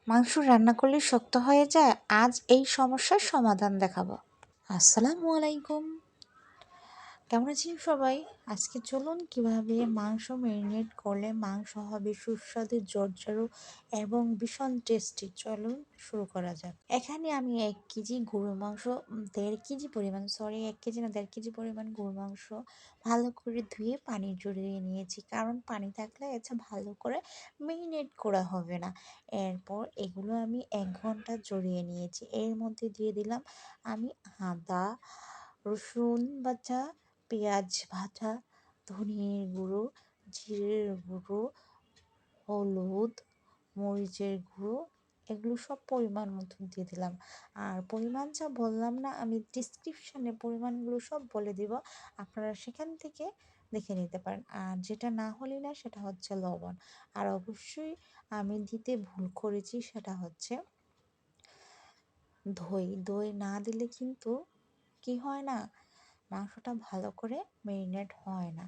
মাংস রান্না করলে শক্ত হয়ে যায়। আজ এই সমস্যার সমাধান দেখাবো। আসসালামু আলাইকুম, কেমন আছেন সবাই? আজকে চলুন কিভাবে মাংস ম্যারিনেট করলে মাংস হবে সুস্বাদু, ঝরঝরো এবং ভীষণ টেস্টি। চলুন শুরু করা যাক। এখানে আমি 1 কেজি গরুর মাংস, 1.5 কেজি পরিমাণ, 1 কেজি না 1.5 কেজি পরিমাণ গরুর মাংস ভালো করে ধুয়ে পানি ঝরিয়ে নিয়েছি, কারণ পানি থাকলে ভালো করে ম্যারিনেট করা হবে না। এরপর এগুলো আমি 1 ঘন্টা ঝরিয়ে নিয়েছি। এর মধ্যে দিয়ে দিলাম আমি আদা, রসুন বাটা, পেঁয়াজ ভাজা, ধনিয়ার গুঁড়ো, জিরের গুঁড়ো, হলুদ, মরিচের গুঁড়ো, এগুলো সব পরিমাণ মতো দিয়ে দিলাম। আর পরিমাণ যা বললাম না, আমি ডিসক্রিপশানে পরিমাণগুলো সব বলে দিব, আপনারা সেখান থেকে দেখে নিতে পারেন। আর যেটা না হলে না সেটা হচ্ছে লবণ। আর অবশ্যই আমি দিতে ভুল করেছি, সেটা হচ্ছে দই। দই না দিলে কিন্তু কি হয় না, মাংসটা ভালো করে ম্যারিনেট হয় না।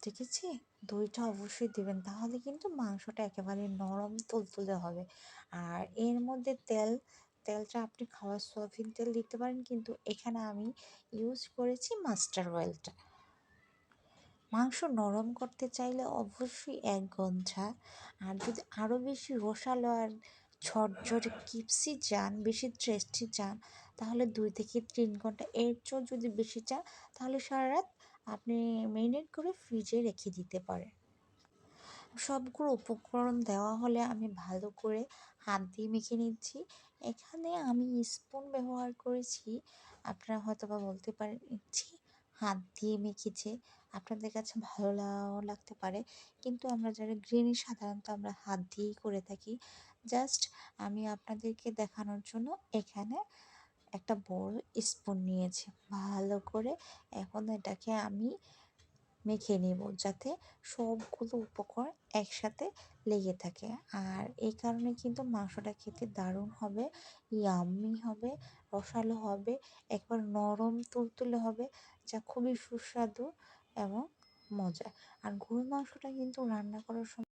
ঠিক আছে, দইটা অবশ্যই দিবেন, তাহলে কিন্তু মাংসটা একেবারে নরম তুলতুলে হবে। আর এর মধ্যে তেলটা আপনি খাওয়ার সয়াবিন তেল দিতে পারেন, কিন্তু এখানে আমি ইউজ করেছি মাস্টার অয়েলটা। মাংস নরম করতে চাইলে অবশ্যই 1 ঘন্টা, আর যদি আরও বেশি রসালো আর ঝরঝরে কিপসি চান, বেশি টেস্টি চান, তাহলে 2 থেকে 3 ঘন্টা। এর চেয়েও যদি বেশি চান তাহলে সারা রাত আপনি ম্যারিনেট করে ফ্রিজে রেখে দিতে পারেন। সবগুলো উপকরণ দেওয়া হলে আমি ভালো করে হাত দিয়ে মেখে নিচ্ছি। এখানে আমি স্পুন ব্যবহার করেছি, আপনারা হয়তো বা বলতে পারেন ইচ্ছি হাত দিয়ে মেখেছে, আপনাদের কাছে ভালো লাগতে পারে, কিন্তু আমরা যারা গৃহিণী সাধারণত আমরা হাত দিয়েই করে থাকি। জাস্ট আমি আপনাদেরকে দেখানোর জন্য এখানে একটা বড় স্পুন নিয়েছি। ভালো করে এখন এটাকে আমি মেখে নেব, যাতে সবগুলো উপকরণ একসাথে লেগে থাকে। আর এই কারণে কিন্তু মাংসটা খেতে দারুণ হবে, ইয়াম্মি হবে, রসালো হবে, একবার নরম তুলতুলে হবে, যা খুবই সুস্বাদু এবং মজা। আর গরুর মাংসটা কিন্তু রান্না করার সময়